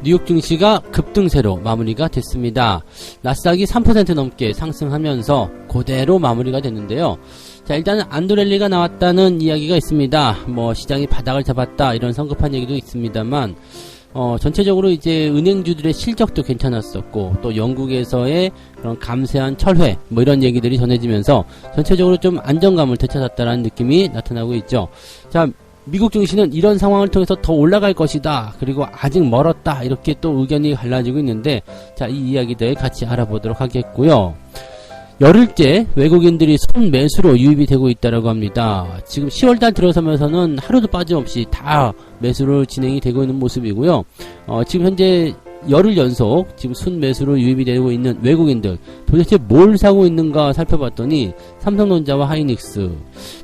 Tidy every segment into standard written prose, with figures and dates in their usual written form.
뉴욕 증시가 급등세로 마무리가 됐습니다. 나스닥이 3% 넘게 상승하면서 그대로 마무리가 됐는데요. 자, 일단은 안도랠리가 나왔다는 이야기가 있습니다. 뭐 시장이 바닥을 잡았다 이런 성급한 얘기도 있습니다만 전체적으로 이제 은행주들의 실적도 괜찮았었고 또 영국에서의 그런 감세한 철회 뭐 이런 얘기들이 전해지면서 전체적으로 좀 안정감을 되찾았다라는 느낌이 나타나고 있죠. 자, 미국 증시는 이런 상황을 통해서 더 올라갈 것이다. 그리고 아직 멀었다. 이렇게 또 의견이 갈라지고 있는데 자, 이 이야기들 같이 알아보도록 하겠고요. 열흘째 외국인들이 손매수로 유입이 되고 있다고 합니다. 지금 10월달 들어서면서는 하루도 빠짐없이 다 매수로 진행이 되고 있는 모습이고요. 지금 현재 열흘 연속 지금 순매수로 유입이 되고 있는 외국인들 도대체 뭘 사고 있는가 살펴봤더니 삼성전자와 하이닉스,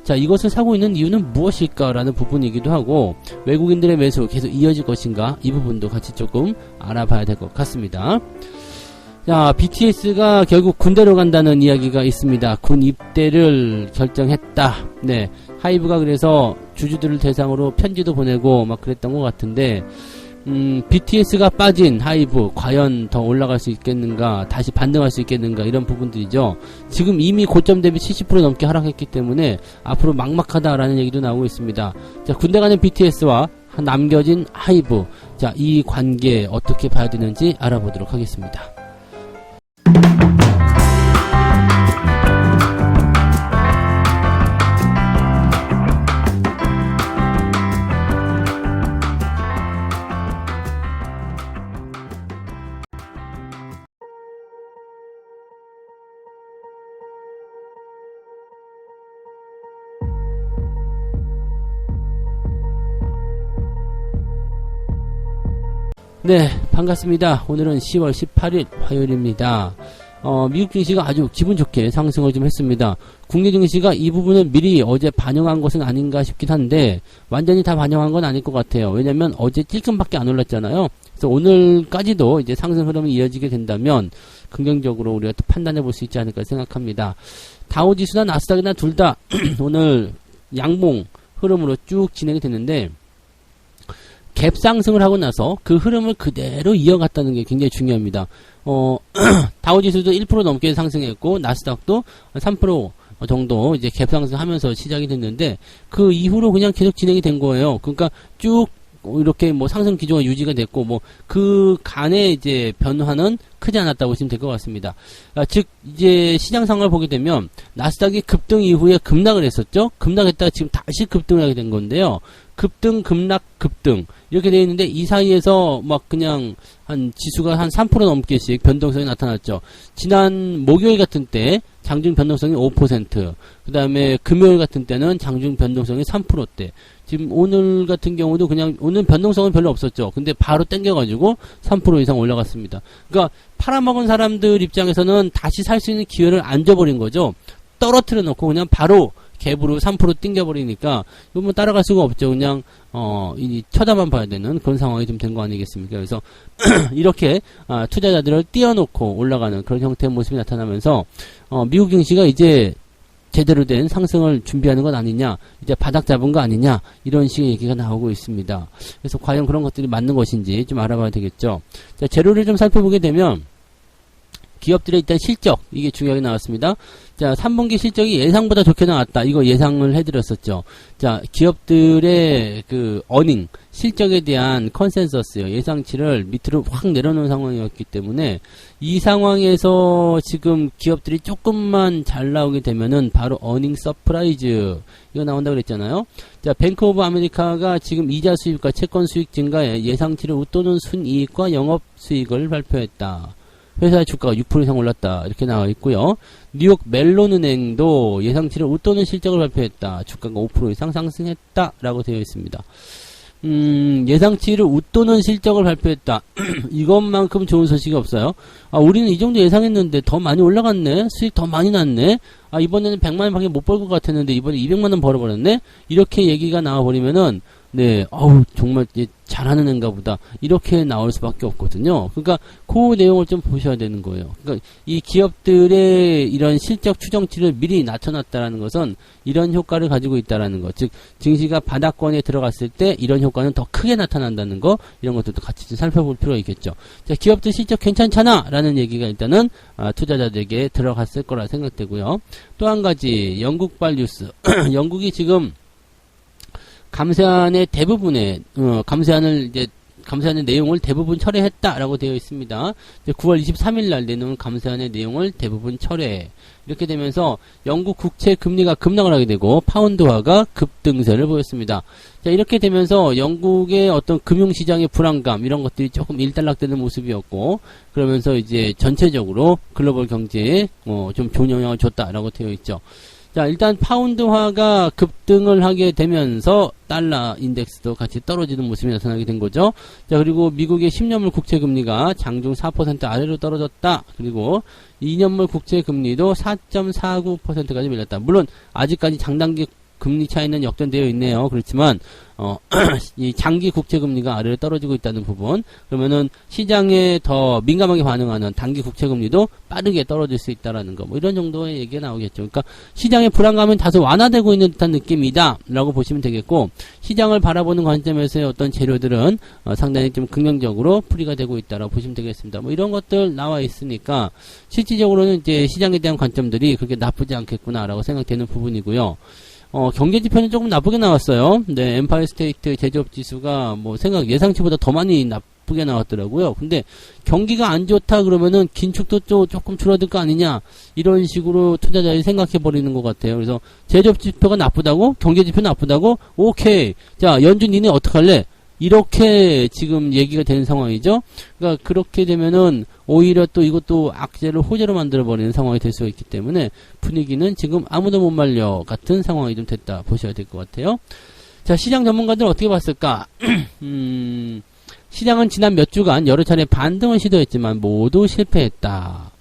자, 이것을 사고 있는 이유는 무엇일까 라는 부분이기도 하고 외국인들의 매수 계속 이어질 것인가 이 부분도 같이 조금 알아봐야 될 것 같습니다. 자, BTS가 결국 군대로 간다는 이야기가 있습니다. 군 입대를 결정했다. 네, 하이브가 그래서 주주들을 대상으로 편지도 보내고 막 그랬던 것 같은데 BTS가 빠진 하이브 과연 더 올라갈 수 있겠는가, 다시 반등할 수 있겠는가 이런 부분들이죠. 지금 이미 고점 대비 70% 넘게 하락했기 때문에 앞으로 막막하다라는 얘기도 나오고 있습니다. 자, 군대 가는 BTS와 남겨진 하이브, 자, 이 관계 어떻게 봐야 되는지 알아보도록 하겠습니다. 네, 반갑습니다. 오늘은 10월 18일 화요일입니다. 미국 증시가 아주 기분 좋게 상승을 좀 했습니다. 국내 증시가 이 부분을 미리 어제 반영한 것은 아닌가 싶긴 한데 완전히 다 반영한 건 아닐 것 같아요. 왜냐면 어제 찔끔밖에 안 올랐잖아요. 그래서 오늘까지도 이제 상승 흐름이 이어지게 된다면 긍정적으로 우리가 또 판단해 볼 수 있지 않을까 생각합니다. 다우지수나 나스닥이나 둘 다 오늘 양봉 흐름으로 쭉 진행이 됐는데 갭 상승을 하고 나서 그 흐름을 그대로 이어갔다는 게 굉장히 중요합니다. 다우지수도 1% 넘게 상승했고 나스닥도 3% 정도 이제 갭 상승하면서 시작이 됐는데 그 이후로 그냥 계속 진행이 된 거예요. 그러니까 쭉 이렇게 뭐 상승 기조가 유지가 됐고 뭐 그 간의 이제 변화는 크지 않았다고 보시면 될 것 같습니다. 즉 이제 시장 상황을 보게 되면 나스닥이 급등 이후에 급락을 했었죠. 급락했다가 지금 다시 급등을 하게 된 건데요. 급등, 급락, 급등 이렇게 되어 있는데 이 사이에서 막 그냥 한 지수가 한 3% 넘게씩 변동성이 나타났죠. 지난 목요일 같은 때 장중 변동성이 5%, 그 다음에 금요일 같은 때는 장중 변동성이 3%대. 지금 오늘 같은 경우도 그냥 오늘 변동성은 별로 없었죠. 근데 바로 땡겨가지고 3% 이상 올라갔습니다. 그러니까 팔아먹은 사람들 입장에서는 다시 살 수 있는 기회를 안 줘버린 거죠. 떨어뜨려 놓고 그냥 바로 갭으로 3% 띵겨버리니까 이거 뭐 따라갈 수가 없죠. 그냥 이 쳐다만 봐야 되는 그런 상황이 좀 된 거 아니겠습니까? 그래서 이렇게 투자자들을 띄워놓고 올라가는 그런 형태의 모습이 나타나면서 미국 증시가 이제 제대로 된 상승을 준비하는 것 아니냐, 이제 바닥 잡은 거 아니냐 이런 식의 얘기가 나오고 있습니다. 그래서 과연 그런 것들이 맞는 것인지 좀 알아봐야 되겠죠. 자, 재료를 좀 살펴보게 되면 기업들의 일단 실적, 이게 중요하게 나왔습니다. 자, 3분기 실적이 예상보다 좋게 나왔다. 이거 예상을 해드렸었죠. 자, 기업들의 그 어닝, 실적에 대한 컨센서스요. 예상치를 밑으로 확 내려놓은 상황이었기 때문에 이 상황에서 지금 기업들이 조금만 잘 나오게 되면은 바로 어닝 서프라이즈 이거 나온다고 그랬잖아요. 자, 뱅크 오브 아메리카가 지금 이자 수입과 채권 수익 증가에 예상치를 웃도는 순이익과 영업 수익을 발표했다. 회사의 주가가 6% 이상 올랐다. 이렇게 나와 있고요. 뉴욕 멜론은행도 예상치를 웃도는 실적을 발표했다. 주가가 5% 이상 상승했다. 라고 되어 있습니다. 예상치를 웃도는 실적을 발표했다. 이것만큼 좋은 소식이 없어요. 우리는 이 정도 예상했는데 더 많이 올라갔네. 수익 더 많이 났네. 이번에는 100만원 밖에 못 벌 것 같았는데 이번에 200만원 벌어버렸네. 이렇게 얘기가 나와버리면은 네, 정말 잘하는 애인가 보다. 이렇게 나올 수밖에 없거든요. 그러니까 그 내용을 좀 보셔야 되는 거예요. 그러니까 이 기업들의 이런 실적 추정치를 미리 낮춰놨다라는 것은 이런 효과를 가지고 있다라는 것. 즉, 증시가 바닥권에 들어갔을 때 이런 효과는 더 크게 나타난다는 거, 이런 것들도 같이 좀 살펴볼 필요가 있겠죠. 자, 기업들 실적 괜찮잖아! 라는 얘기가 일단은, 투자자들에게 들어갔을 거라 생각되고요. 또 한 가지, 영국발 뉴스. 영국이 지금 감세안의 대부분의 감세안의 내용을 대부분 철회했다라고 되어 있습니다. 9월 23일 날 내놓은 감세안의 내용을 대부분 철회. 이렇게 되면서 영국 국채 금리가 급락을 하게 되고 파운드화가 급등세를 보였습니다. 자, 이렇게 되면서 영국의 어떤 금융시장의 불안감 이런 것들이 조금 일단락되는 모습이었고, 그러면서 이제 전체적으로 글로벌 경제에 좀 좋은 영향을 줬다라고 되어 있죠. 자, 일단 파운드화가 급등을 하게 되면서 달러 인덱스도 같이 떨어지는 모습이 나타나게 된 거죠. 자, 그리고 미국의 10년물 국채 금리가 장중 4% 아래로 떨어졌다. 그리고 2년물 국채 금리도 4.49%까지 밀렸다. 물론 아직까지 장단기 금리 차이는 역전되어 있네요. 그렇지만 이 장기 국채 금리가 아래로 떨어지고 있다는 부분, 그러면은 시장에 더 민감하게 반응하는 단기 국채 금리도 빠르게 떨어질 수 있다라는 거, 뭐 이런 정도의 얘기가 나오겠죠. 그러니까 시장의 불안감은 다소 완화되고 있는 듯한 느낌이다라고 보시면 되겠고, 시장을 바라보는 관점에서의 어떤 재료들은 상당히 좀 긍정적으로 풀이가 되고 있다라고 보시면 되겠습니다. 뭐 이런 것들 나와 있으니까 실질적으로는 이제 시장에 대한 관점들이 그렇게 나쁘지 않겠구나라고 생각되는 부분이고요. 경제 지표는 조금 나쁘게 나왔어요. 네, 엠파이어 스테이트 제조업 지수가 예상치보다 더 많이 나쁘게 나왔더라고요. 근데 경기가 안 좋다 그러면은 긴축도 조금 줄어들 거 아니냐, 이런 식으로 투자자들이 생각해 버리는 것 같아요. 그래서 제조업 지표가 나쁘다고, 경제 지표 나쁘다고, 오케이. 자, 연준 니네 어떡할래? 이렇게 지금 얘기가 되는 상황이죠. 그러니까 그렇게 되면은 오히려 또 이것도 악재를 호재로 만들어버리는 상황이 될 수가 있기 때문에 분위기는 지금 아무도 못 말려 같은 상황이 좀 됐다 보셔야 될 것 같아요. 자, 시장 전문가들은 어떻게 봤을까? 시장은 지난 몇 주간 여러 차례 반등을 시도했지만 모두 실패했다.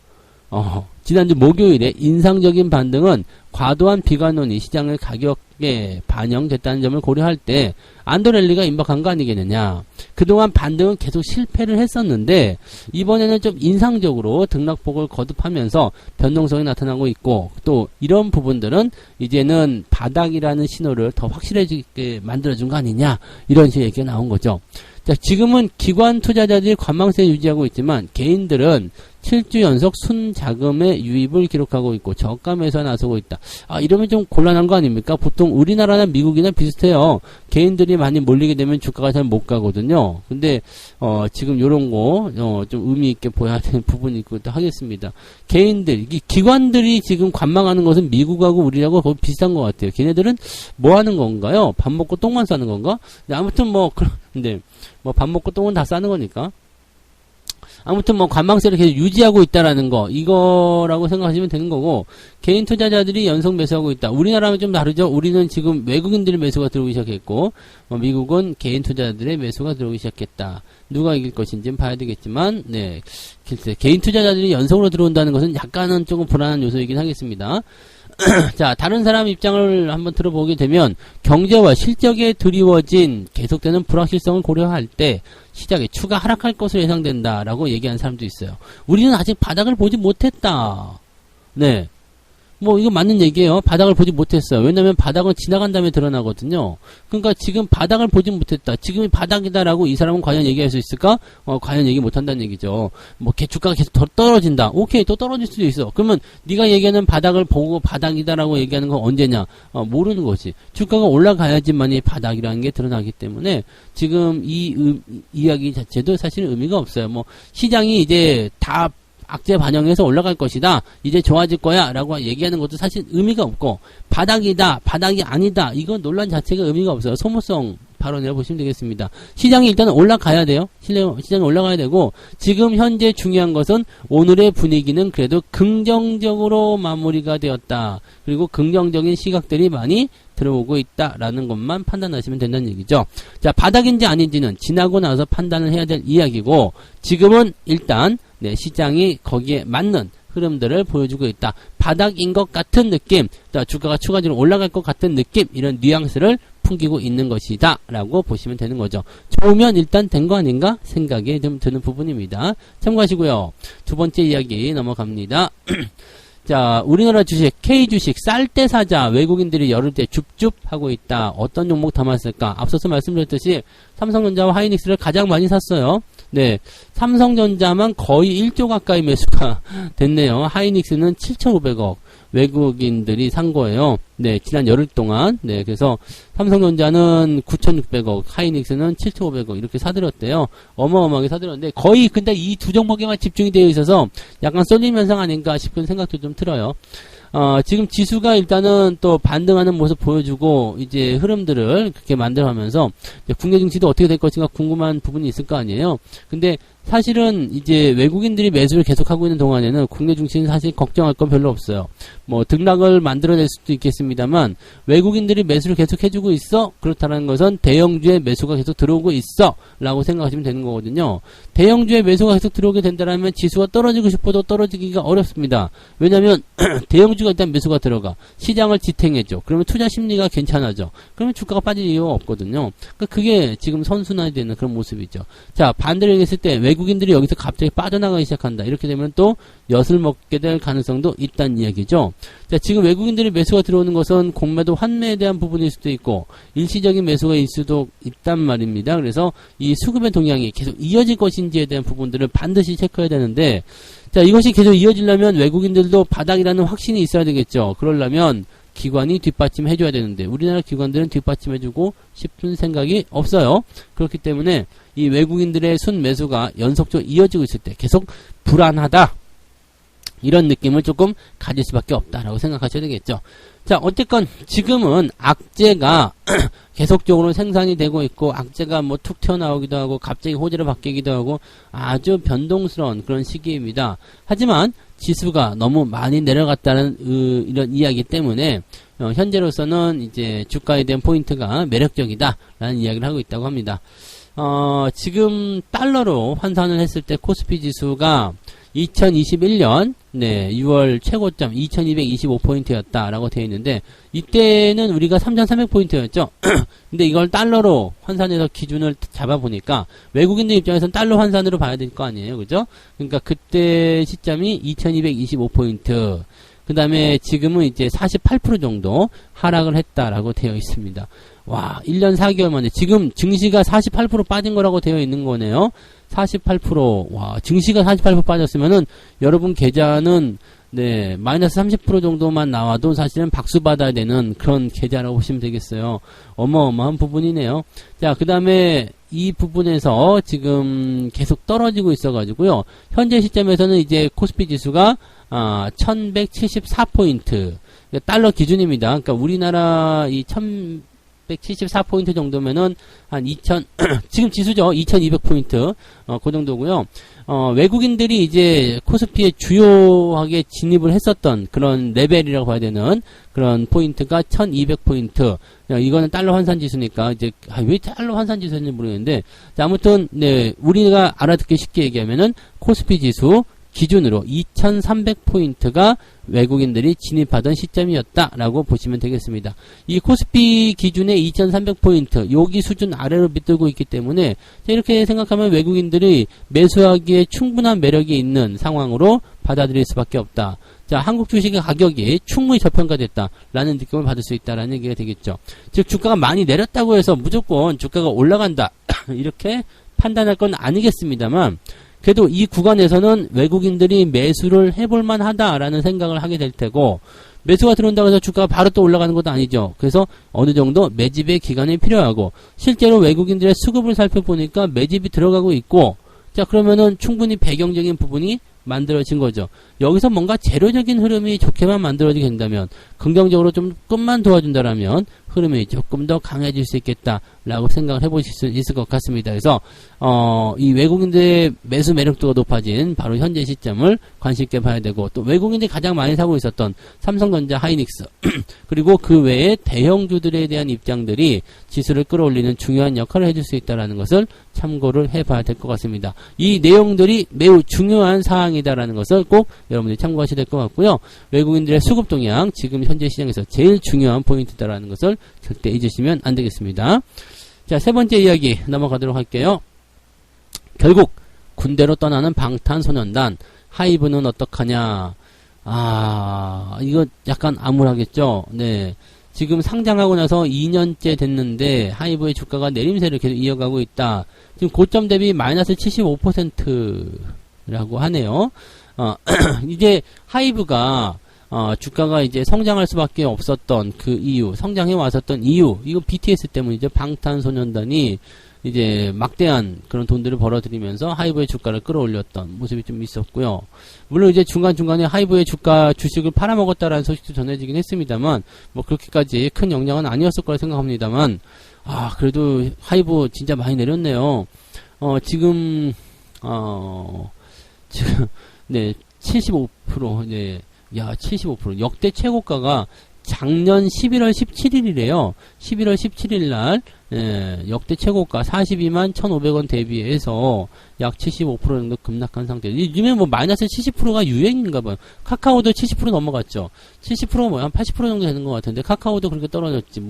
지난주 목요일에 인상적인 반등은 과도한 비관론이 시장의 가격에 반영됐다는 점을 고려할 때 안도랠리가 임박한 거 아니겠느냐. 그동안 반등은 계속 실패를 했었는데 이번에는 좀 인상적으로 등락폭을 거듭하면서 변동성이 나타나고 있고, 또 이런 부분들은 이제는 바닥이라는 신호를 더 확실해지게 만들어준 거 아니냐, 이런 식의 얘기가 나온 거죠. 자, 지금은 기관 투자자들이 관망세를 유지하고 있지만 개인들은 7주 연속 순자금의 유입을 기록하고 있고 저가 매수에 나서고 있다. 이러면 좀 곤란한 거 아닙니까? 보통 우리나라나 미국이나 비슷해요. 개인들이 많이 몰리게 되면 주가가 잘 못 가거든요. 근데 지금 요런 거 좀 의미 있게 보여야 되는 부분이 있고 또 하겠습니다. 개인들, 기관들이 지금 관망하는 것은 미국하고 우리하고 거의 비슷한 것 같아요. 걔네들은 뭐 하는 건가요? 밥 먹고 똥만 싸는 건가? 근데 아무튼 근데 밥 먹고 똥은 다 싸는 거니까. 아무튼 관망세를 계속 유지하고 있다라는 거, 이거라고 생각하시면 되는 거고, 개인 투자자들이 연속 매수하고 있다. 우리나라는 좀 다르죠. 우리는 지금 외국인들의 매수가 들어오기 시작했고, 미국은 개인 투자자들의 매수가 들어오기 시작했다. 누가 이길 것인지는 봐야 되겠지만, 네, 개인 투자자들이 연속으로 들어온다는 것은 약간은 조금 불안한 요소이긴 하겠습니다. 자, 다른 사람 입장을 한번 들어보게 되면 경제와 실적에 드리워진 계속되는 불확실성을 고려할 때 시장에 추가 하락할 것으로 예상된다라고 얘기하는 사람도 있어요. 우리는 아직 바닥을 보지 못했다. 네. 이거 맞는 얘기예요. 바닥을 보지 못했어요. 왜냐면 바닥은 지나간 다음에 드러나거든요. 그러니까 지금 바닥을 보지 못했다. 지금이 바닥이다라고 이 사람은 과연 얘기할 수 있을까? 과연 얘기 못한다는 얘기죠. 주가가 계속 더 떨어진다. 오케이, 또 떨어질 수도 있어. 그러면 네가 얘기하는 바닥을 보고 바닥이다라고 얘기하는 건 언제냐? 모르는 거지. 주가가 올라가야지만이 바닥이라는 게 드러나기 때문에 지금 이 이야기 자체도 사실 의미가 없어요. 시장이 이제 다 악재 반영해서 올라갈 것이다, 이제 좋아질 거야 라고 얘기하는 것도 사실 의미가 없고, 바닥이다, 바닥이 아니다, 이건 논란 자체가 의미가 없어요. 소모성 발언이라고 보시면 되겠습니다. 시장이 일단은 올라가야 돼요. 시장이 올라가야 되고, 지금 현재 중요한 것은 오늘의 분위기는 그래도 긍정적으로 마무리가 되었다. 그리고 긍정적인 시각들이 많이 들어오고 있다라는 것만 판단하시면 된다는 얘기죠. 자, 바닥인지 아닌지는 지나고 나서 판단을 해야 될 이야기고, 지금은 일단 시장이 거기에 맞는 흐름들을 보여주고 있다. 바닥인 것 같은 느낌, 또 주가가 추가적으로 올라갈 것 같은 느낌, 이런 뉘앙스를 풍기고 있는 것이다 라고 보시면 되는 거죠. 좋으면 일단 된 거 아닌가 생각이 좀 드는 부분입니다. 참고하시고요. 두 번째 이야기 넘어갑니다. 자, 우리나라 주식, K주식, 쌀 때 사자, 외국인들이 열을 때 줍줍 하고 있다. 어떤 종목 담았을까? 앞서서 말씀드렸듯이 삼성전자와 하이닉스를 가장 많이 샀어요. 네, 삼성전자만 거의 1조 가까이 매수가 됐네요. 하이닉스는 7,500억 외국인들이 산 거예요. 네, 지난 열흘 동안. 네, 그래서 삼성전자는 9,600억, 하이닉스는 7,500억 이렇게 사들였대요. 어마어마하게 사들였는데 거의 근데 이 두 종목에만 집중이 되어 있어서 약간 쏠림 현상 아닌가 싶은 생각도 좀 들어요. 지금 지수가 일단은 또 반등하는 모습 보여주고 이제 흐름들을 그렇게 만들어가면서 국내 증시도 어떻게 될 것인가 궁금한 부분이 있을 거 아니에요. 근데 사실은 이제 외국인들이 매수를 계속하고 있는 동안에는 국내 증시는 사실 걱정할 건 별로 없어요. 뭐 등락을 만들어낼 수도 있겠습니다만 외국인들이 매수를 계속 해주고 있어? 그렇다는 것은 대형주의 매수가 계속 들어오고 있어 라고 생각하시면 되는 거거든요. 대형주의 매수가 계속 들어오게 된다면 지수가 떨어지고 싶어도 떨어지기가 어렵습니다. 왜냐하면 대형주가 일단 매수가 들어가 시장을 지탱해줘. 그러면 투자 심리가 괜찮아져. 그러면 주가가 빠질 이유가 없거든요. 그러니까 그게 지금 선순환이 되는 그런 모습이죠. 자, 반대로 얘기했을 때 외국인들이 여기서 갑자기 빠져나가기 시작한다. 이렇게 되면 또 엿을 먹게 될 가능성도 있다는 이야기죠. 자, 지금 외국인들이 매수가 들어오는 것은 공매도 환매에 대한 부분일 수도 있고 일시적인 매수가 있을 수도 있단 말입니다. 그래서 이 수급의 동향이 계속 이어질 것인지에 대한 부분들을 반드시 체크해야 되는데, 자, 이것이 계속 이어지려면 외국인들도 바닥이라는 확신이 있어야 되겠죠. 그러려면 기관이 뒷받침해줘야 되는데 우리나라 기관들은 뒷받침해주고 싶은 생각이 없어요. 그렇기 때문에 이 외국인들의 순매수가 연속적으로 이어지고 있을 때 계속 불안하다, 이런 느낌을 조금 가질 수밖에 없다라고 생각하셔야 되겠죠. 자, 어쨌건 지금은 악재가 계속적으로 생산이 되고 있고 악재가 뭐 툭 튀어나오기도 하고 갑자기 호재로 바뀌기도 하고 아주 변동스러운 그런 시기입니다. 하지만 지수가 너무 많이 내려갔다는 이런 이야기 때문에 현재로서는 이제 주가에 대한 포인트가 매력적이다라는 이야기를 하고 있다고 합니다. 지금 달러로 환산을 했을 때 코스피 지수가 2021년 6월 최고점 2225포인트였다라고 되어 있는데 이때는 우리가 3300포인트였죠. 근데 이걸 달러로 환산해서 기준을 잡아보니까 외국인들 입장에서는 달러 환산으로 봐야 될 거 아니에요. 그죠? 그러니까 그때 시점이 2225포인트. 그 다음에 지금은 이제 48% 정도 하락을 했다라고 되어 있습니다. 와, 1년 4개월 만에 지금 증시가 48% 빠진 거라고 되어 있는 거네요. 48%. 와, 증시가 48% 빠졌으면은 여러분 계좌는 마이너스 30% 정도만 나와도 사실은 박수 받아야 되는 그런 계좌라고 보시면 되겠어요. 어마어마한 부분이네요. 자, 그 다음에 이 부분에서 지금 계속 떨어지고 있어가지고요. 현재 시점에서는 이제 코스피 지수가 1174포인트. 달러 기준입니다. 그러니까 우리나라 이 1174포인트 정도면은 한 2000, 지금 지수죠. 2200포인트. 그 정도고요. 외국인들이 이제 코스피에 주요하게 진입을 했었던 그런 레벨이라고 봐야 되는 그런 포인트가 1200포인트. 이거는 달러 환산 지수니까 이제, 왜 달러 환산 지수인지 모르겠는데, 아무튼, 우리가 알아듣기 쉽게 얘기하면은 코스피 지수 기준으로 2300포인트가 외국인들이 진입하던 시점이었다라고 보시면 되겠습니다. 이 코스피 기준의 2300포인트, 여기 수준 아래로 밑들고 있기 때문에 이렇게 생각하면 외국인들이 매수하기에 충분한 매력이 있는 상황으로 받아들일 수밖에 없다. 자, 한국 주식의 가격이 충분히 저평가됐다라는 느낌을 받을 수 있다라는 얘기가 되겠죠. 즉, 주가가 많이 내렸다고 해서 무조건 주가가 올라간다 이렇게 판단할 건 아니겠습니다만, 그래도 이 구간에서는 외국인들이 매수를 해볼만 하다라는 생각을 하게 될 테고, 매수가 들어온다고 해서 주가가 바로 또 올라가는 것도 아니죠. 그래서 어느 정도 매집의 기간이 필요하고, 실제로 외국인들의 수급을 살펴보니까 매집이 들어가고 있고, 자, 그러면은 충분히 배경적인 부분이 만들어진 거죠. 여기서 뭔가 재료적인 흐름이 좋게만 만들어지게 된다면, 긍정적으로 좀 끝만 도와준다라면 흐름이 조금 더 강해질 수 있겠다라고 생각을 해보실 수 있을 것 같습니다. 그래서 이 외국인들의 매수 매력도가 높아진 바로 현재 시점을 관심 있게 봐야 되고, 또 외국인들이 가장 많이 사고 있었던 삼성전자, 하이닉스 그리고 그 외에 대형주들에 대한 입장들이 지수를 끌어올리는 중요한 역할을 해줄 수 있다는 것을 참고를 해봐야 될 것 같습니다. 이 내용들이 매우 중요한 사항이다라는 것을 꼭 여러분들이 참고하셔야 될 것 같고요. 외국인들의 수급 동향, 지금 현재 시장에서 제일 중요한 포인트다라는 것을 절대 잊으시면 안 되겠습니다. 자, 세 번째 이야기 넘어가도록 할게요. 결국 군대로 떠나는 방탄소년단, 하이브는 어떡하냐. 이거 약간 암울하겠죠. 네. 지금 상장하고 나서 2년째 됐는데 하이브의 주가가 내림세를 계속 이어가고 있다. 지금 고점 대비 마이너스 75%라고 하네요. 이제 하이브가 주가가 이제 성장할 수밖에 없었던 그 이유, 성장해 왔었던 이유, 이거 BTS 때문이죠. 방탄소년단이 이제 막대한 그런 돈들을 벌어들이면서 하이브의 주가를 끌어올렸던 모습이 좀 있었고요. 물론 이제 중간중간에 하이브의 주식을 팔아먹었다라는 소식도 전해지긴 했습니다만, 뭐 그렇게까지 큰 영향은 아니었을 거라 생각합니다만, 그래도 하이브 진짜 많이 내렸네요. 지금, 네, 75%, 네, 75%. 역대 최고가가 작년 11월 17일이래요. 11월 17일 날, 역대 최고가 42만 1,500원 대비해서 약 75% 정도 급락한 상태. 요즘에 뭐 마이너스 70%가 유행인가 봐요. 카카오도 70% 넘어갔죠. 70%가 뭐 한 80% 정도 되는 것 같은데, 카카오도 그렇게 떨어졌지.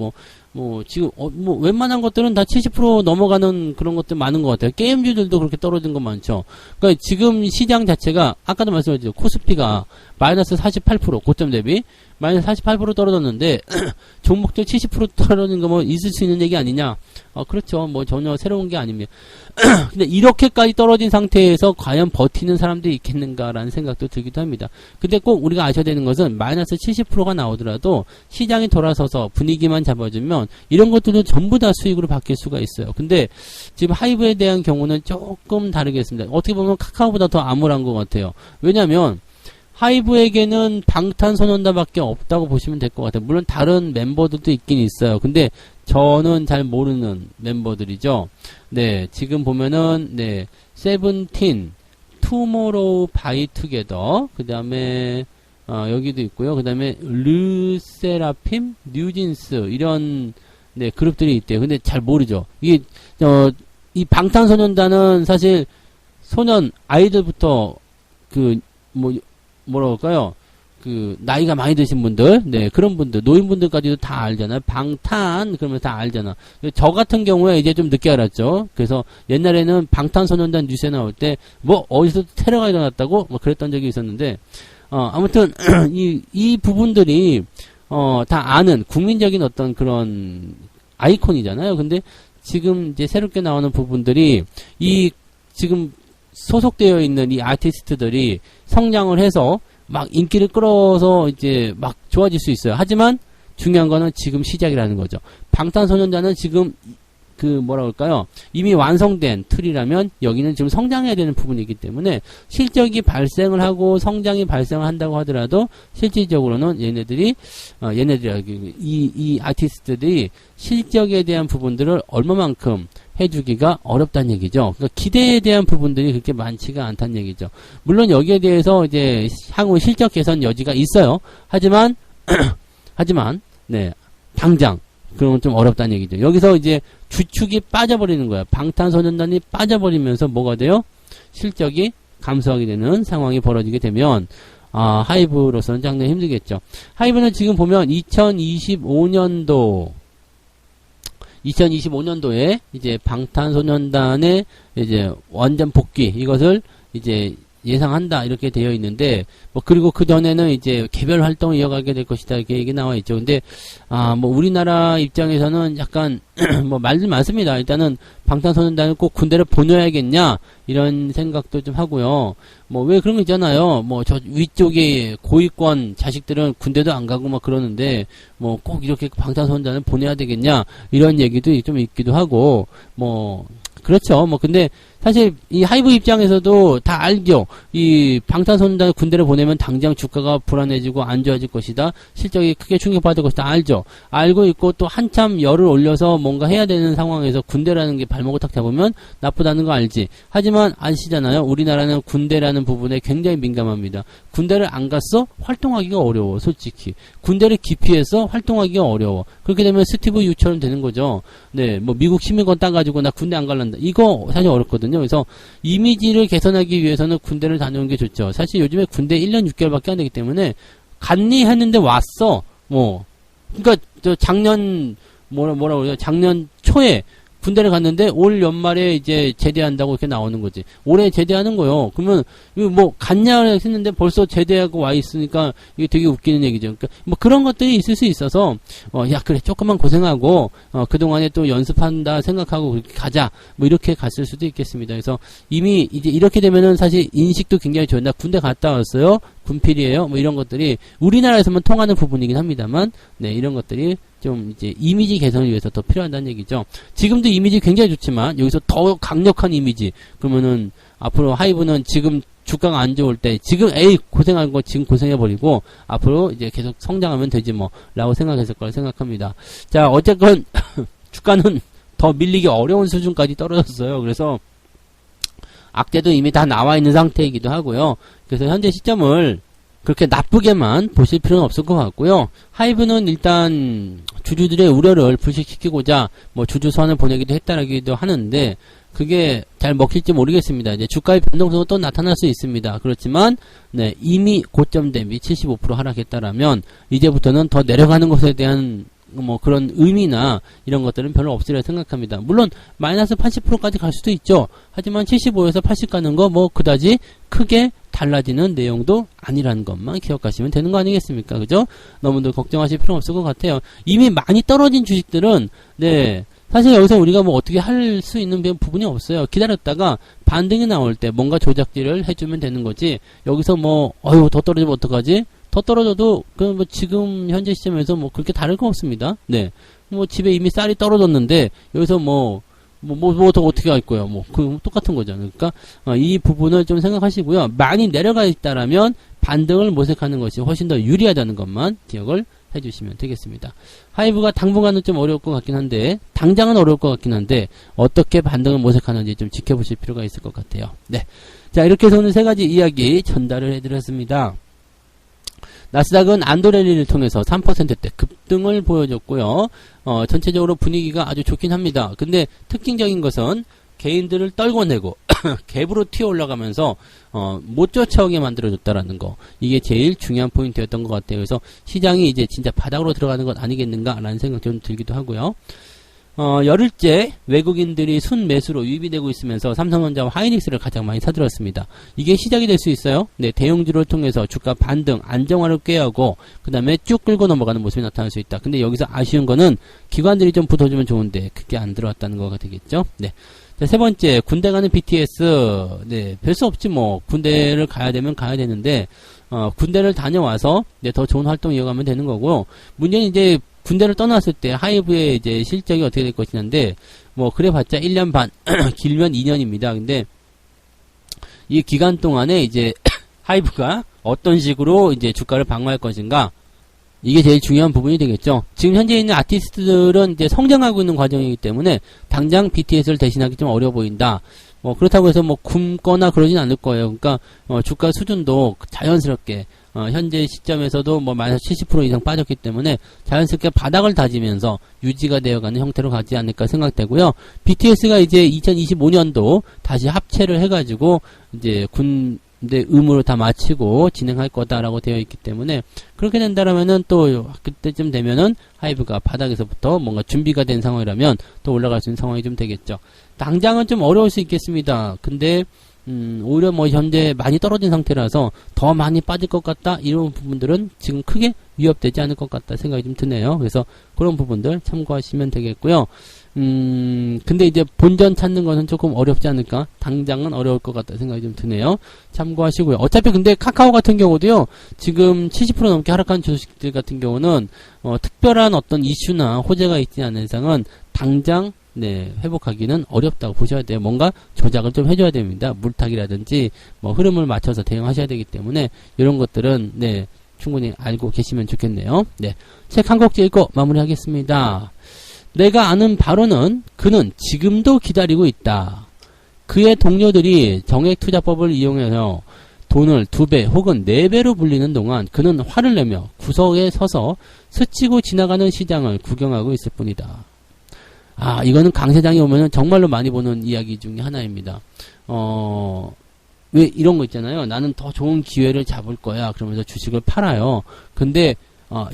지금, 웬만한 것들은 다 70% 넘어가는 그런 것들 많은 것 같아요. 게임주들도 그렇게 떨어진 거 많죠. 그러니까 지금 시장 자체가, 아까도 말씀드렸죠. 코스피가 마이너스 48%, 고점 대비, 마이너스 48% 떨어졌는데, 종목들 70% 떨어진 거 뭐 있을 수 있는 얘기 아니냐? 그렇죠. 뭐 전혀 새로운 게 아닙니다. 근데 이렇게까지 떨어진 상태에서 과연 버티는 사람들이 있겠는가라는 생각도 들기도 합니다. 근데 꼭 우리가 아셔야 되는 것은 마이너스 70%가 나오더라도 시장이 돌아서서 분위기만 잡아주면 이런 것들도 전부 다 수익으로 바뀔 수가 있어요. 근데 지금 하이브에 대한 경우는 조금 다르겠습니다. 어떻게 보면 카카오보다 더 암울한 것 같아요. 왜냐면 하이브에게는 방탄소년단밖에 없다고 보시면 될 것 같아요. 물론 다른 멤버들도 있긴 있어요. 근데 저는 잘 모르는 멤버들이죠. 네, 지금 보면은 네, 세븐틴, 투모로우 바이 투게더, 그 다음에 여기도 있고요. 그 다음에 르세라핌, 뉴진스 이런 네 그룹들이 있대요. 근데 잘 모르죠. 이게 이 방탄소년단은 사실 소년 아이들부터 뭐라 할까요? 나이가 많이 드신 분들, 네, 그런 분들, 노인분들까지도 다 알잖아요. 방탄, 그러면 다 알잖아. 저 같은 경우에 이제 좀 늦게 알았죠. 그래서 옛날에는 방탄소년단 뉴스에 나올 때, 어디서 테러가 일어났다고? 그랬던 적이 있었는데, 아무튼, 이 부분들이, 다 아는 국민적인 어떤 그런 아이콘이잖아요. 근데 지금 이제 새롭게 나오는 부분들이, 지금 소속되어 있는 이 아티스트들이 성장을 해서 막 인기를 끌어서 이제 막 좋아질 수 있어요. 하지만 중요한 거는 지금 시작이라는 거죠. 방탄소년단은 지금 뭐라 그럴까요? 이미 완성된 틀이라면 여기는 지금 성장해야 되는 부분이기 때문에 실적이 발생을 하고 성장이 발생을 한다고 하더라도 실질적으로는 이 아티스트들이 실적에 대한 부분들을 얼마만큼 해주기가 어렵다는 얘기죠. 그러니까 기대에 대한 부분들이 그렇게 많지가 않다는 얘기죠. 물론 여기에 대해서 이제 향후 실적 개선 여지가 있어요. 하지만 네, 당장 그건 좀 어렵다는 얘기죠. 여기서 이제 주축이 빠져버리는 거야. 방탄소년단이 빠져버리면서 뭐가 돼요? 실적이 감소하게 되는 상황이 벌어지게 되면 하이브로서는 상당히 힘들겠죠. 하이브는 지금 보면 2025년도에 이제 방탄소년단의 이제 완전 복귀 이것을 이제 예상한다 이렇게 되어 있는데 그리고 그 전에는 이제 개별 활동을 이어가게 될 것이다 이렇게 얘기 나와 있죠. 근데 우리나라 입장에서는 약간 말들 많습니다. 일단은 방탄소년단을 꼭 군대를 보내야겠냐 이런 생각도 좀 하고요. 왜 그런 거 있잖아요. 저 위쪽에 고위권 자식들은 군대도 안 가고 그러는데 꼭 이렇게 방탄소년단을 보내야 되겠냐 이런 얘기도 좀 있기도 하고 그렇죠. 근데 사실 이 하이브 입장에서도 다 알죠. 이 방탄소년단 군대를 보내면 당장 주가가 불안해지고 안 좋아질 것이다. 실적이 크게 충격받을 것이다. 알죠. 알고 있고 또 한참 열을 올려서 뭔가 해야 되는 상황에서 군대라는 게 발목을 탁 잡으면 나쁘다는 거 알지. 하지만 아시잖아요. 우리나라는 군대라는 부분에 굉장히 민감합니다. 군대를 안 갔어? 활동하기가 어려워. 솔직히. 군대를 기피해서 활동하기가 어려워. 그렇게 되면 스티브 유처럼 되는 거죠. 네, 뭐 미국 시민권 따가지고 나 군대 안 갈란다. 이거 사실 어렵거든요. 그래서 이미지를 개선하기 위해서는 군대를 다녀오는 게 좋죠. 사실 요즘에 군대 1년 6개월밖에 안 되기 때문에 갔니 했는데 왔어. 뭐 그러니까 저 작년 뭐라 그래요? 작년 초에 군대를 갔는데 올 연말에 이제 제대한다고 이렇게 나오는 거지. 올해 제대하는 거요. 그러면 이거 뭐 갔냐 했는데 벌써 제대하고 와 있으니까 이게 되게 웃기는 얘기죠. 그러니까 뭐 그런 것들이 있을 수 있어서 야 그래 조금만 고생하고 그동안에 또 연습한다 생각하고 그렇게 가자. 뭐 이렇게 갔을 수도 있겠습니다. 그래서 이미 이제 이렇게 되면은 사실 인식도 굉장히 좋은다. 군대 갔다 왔어요. 군필이에요. 뭐 이런 것들이 우리나라에서만 통하는 부분이긴 합니다만, 네, 이런 것들이 좀 이제 이미지 개선을 위해서 더 필요하다는 얘기죠. 지금도 이미지 굉장히 좋지만 여기서 더 강력한 이미지. 그러면은 앞으로 하이브는 지금 주가가 안 좋을 때 지금 에이 고생한 거 지금 고생해버리고 앞으로 이제 계속 성장하면 되지 뭐 라고 생각했을 거라 생각합니다. 자 어쨌건 주가는 더 밀리기 어려운 수준까지 떨어졌어요. 그래서 악재도 이미 다 나와 있는 상태이기도 하고요. 그래서 현재 시점을 그렇게 나쁘게만 보실 필요는 없을 것 같고요. 하이브는 일단 주주들의 우려를 불식시키고자 뭐 주주 소환을 보내기도 했다라기도 하는데 그게 잘 먹힐지 모르겠습니다. 이제 주가의 변동성은 또 나타날 수 있습니다. 그렇지만 네, 이미 고점 대비 75% 하락했다라면 이제부터는 더 내려가는 것에 대한 뭐 그런 의미나 이런 것들은 별로 없으리라 생각합니다. 물론 마이너스 80%까지 갈 수도 있죠. 하지만 75에서 80 가는 거 뭐 그다지 크게 달라지는 내용도 아니라는 것만 기억하시면 되는 거 아니겠습니까? 그죠? 너무들 걱정하실 필요 없을 것 같아요. 이미 많이 떨어진 주식들은 네 사실 여기서 우리가 뭐 어떻게 할 수 있는 부분이 없어요. 기다렸다가 반등이 나올 때 뭔가 조작질을 해주면 되는 거지. 여기서 뭐 더 떨어지면 어떡하지? 더 떨어져도 그 뭐 지금 현재 시점에서 뭐 그렇게 다를 거 없습니다. 네, 뭐 집에 이미 쌀이 떨어졌는데 여기서 뭐 더 어떻게 할 거예요? 뭐 그 똑같은 거잖아요. 그러니까 이 부분을 좀 생각하시고요. 많이 내려가 있다라면 반등을 모색하는 것이 훨씬 더 유리하다는 것만 기억을 해주시면 되겠습니다. 하이브가 당분간은 좀 어려울 것 같긴 한데 당장은 어려울 것 같긴 한데 어떻게 반등을 모색하는지 좀 지켜보실 필요가 있을 것 같아요. 네, 자 이렇게 해서 오늘 세 가지 이야기 전달을 해드렸습니다. 나스닥은 안도랠리를 통해서 3%대 급등을 보여줬고요. 전체적으로 분위기가 아주 좋긴 합니다. 근데 특징적인 것은 개인들을 떨궈내고 갭으로 튀어 올라가면서 못 쫓아오게 만들어줬다라는 거. 이게 제일 중요한 포인트였던 것 같아요. 그래서 시장이 이제 진짜 바닥으로 들어가는 것 아니겠는가라는 생각이 좀 들기도 하고요. 열흘째 외국인들이 순매수로 유입이 되고 있으면서 삼성전자와 하이닉스를 가장 많이 사들였습니다. 이게 시작이 될 수 있어요. 네, 대형주를 통해서 주가 반등, 안정화를 꾀하고 그 다음에 쭉 끌고 넘어가는 모습이 나타날 수 있다. 근데 여기서 아쉬운 거는 기관들이 좀 붙어주면 좋은데 그게 안 들어왔다는 거가 되겠죠. 네. 자, 세 번째, 군대 가는 BTS. 네, 별 수 없지 뭐. 군대를 가야 되면 가야 되는데 군대를 다녀와서 네, 더 좋은 활동 이어가면 되는 거고 문제는 이제 군대를 떠났을 때 하이브의 이제 실적이 어떻게 될 것이냐인데 뭐 그래봤자 1년 반 길면 2년입니다. 근데 이 기간 동안에 이제 하이브가 어떤 식으로 이제 주가를 방어할 것인가 이게 제일 중요한 부분이 되겠죠. 지금 현재 있는 아티스트들은 이제 성장하고 있는 과정이기 때문에 당장 BTS를 대신하기 좀 어려워 보인다. 뭐 그렇다고 해서 뭐 굶거나 그러진 않을 거예요. 그러니까 주가 수준도 자연스럽게 현재 시점에서도 뭐 마이너스 70% 이상 빠졌기 때문에 자연스럽게 바닥을 다지면서 유지가 되어가는 형태로 가지 않을까 생각되고요. BTS가 이제 2025년도 다시 합체를 해가지고 이제 군대 의무를 다 마치고 진행할 거다라고 되어 있기 때문에 그렇게 된다라면은 또 그때쯤 되면은 하이브가 바닥에서부터 뭔가 준비가 된 상황이라면 또 올라갈 수 있는 상황이 좀 되겠죠. 당장은 좀 어려울 수 있겠습니다. 근데 오히려 뭐 현재 많이 떨어진 상태라서 더 많이 빠질 것 같다 이런 부분들은 지금 크게 위협되지 않을 것 같다 생각이 좀 드네요. 그래서 그런 부분들 참고하시면 되겠고요. 근데 이제 본전 찾는 것은 조금 어렵지 않을까? 당장은 어려울 것 같다 생각이 좀 드네요. 참고하시고요. 어차피 근데 카카오 같은 경우도요, 지금 70% 넘게 하락한 주식들 같은 경우는, 특별한 어떤 이슈나 호재가 있지 않은 이상은 당장 네, 회복하기는 어렵다고 보셔야 돼요. 뭔가 조작을 좀 해줘야 됩니다. 물타기라든지 뭐 흐름을 맞춰서 대응하셔야 되기 때문에 이런 것들은 네, 충분히 알고 계시면 좋겠네요. 네, 책 한 곡 읽고 마무리하겠습니다. 내가 아는 바로는 그는 지금도 기다리고 있다. 그의 동료들이 정액투자법을 이용해서 돈을 2배 혹은 4배로 불리는 동안 그는 화를 내며 구석에 서서 스치고 지나가는 시장을 구경하고 있을 뿐이다. 아, 이거는 강 세장이 오면은 정말로 많이 보는 이야기 중에 하나입니다. 왜 이런 거 있잖아요. 나는 더 좋은 기회를 잡을 거야. 그러면서 주식을 팔아요. 근데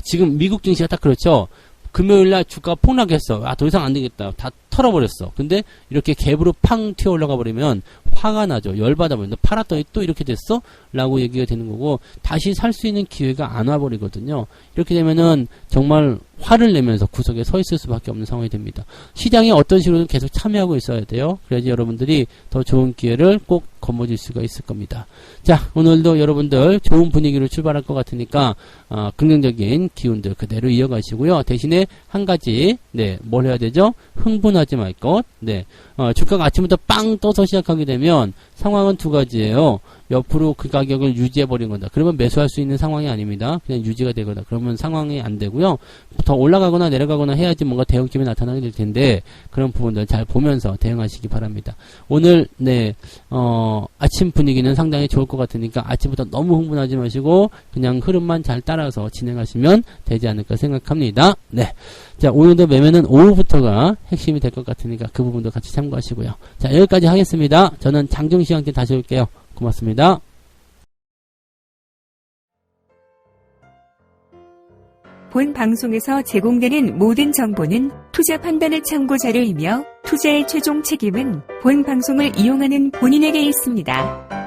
지금 미국 증시가 딱 그렇죠. 금요일날 주가가 폭락했어. 아, 더 이상 안 되겠다. 다 털어버렸어. 근데 이렇게 갭으로 팡 튀어 올라가 버리면 화가 나죠. 열받아 버린다. 팔았더니 또 이렇게 됐어? 라고 얘기가 되는 거고, 다시 살 수 있는 기회가 안 와버리거든요. 이렇게 되면은 정말 화를 내면서 구석에 서 있을 수밖에 없는 상황이 됩니다. 시장에 어떤 식으로든 계속 참여하고 있어야 돼요. 그래야지 여러분들이 더 좋은 기회를 꼭 거머쥘 수가 있을 겁니다. 자, 오늘도 여러분들 좋은 분위기로 출발할 것 같으니까 긍정적인 기운들 그대로 이어가시고요. 대신에 한 가지, 네, 뭘 해야 되죠? 흥분하지 말 것. 네, 주가가 아침부터 빵 떠서 시작하게 되면 상황은 두 가지예요. 옆으로 그 가격을 유지해버린 거다. 그러면 매수할 수 있는 상황이 아닙니다. 그냥 유지가 되거나 그러면 상황이 안 되고요. 더 올라가거나 내려가거나 해야지 뭔가 대응낌이 나타나게 될 텐데 그런 부분들 잘 보면서 대응하시기 바랍니다. 오늘 네, 아침 분위기는 상당히 좋을 것 같으니까 아침부터 너무 흥분하지 마시고 그냥 흐름만 잘 따라서 진행하시면 되지 않을까 생각합니다. 네, 자, 오늘도 매매는 오후부터가 핵심이 될 것 같으니까 그 부분도 같이 참고하시고요. 자, 여기까지 하겠습니다. 저는 장중시황 때 다시 올게요. 고맙습니다. 본 방송에서 제공되는 모든 정보는 투자 판단의 참고 자료이며 투자의 최종 책임은 본 방송을 이용하는 본인에게 있습니다.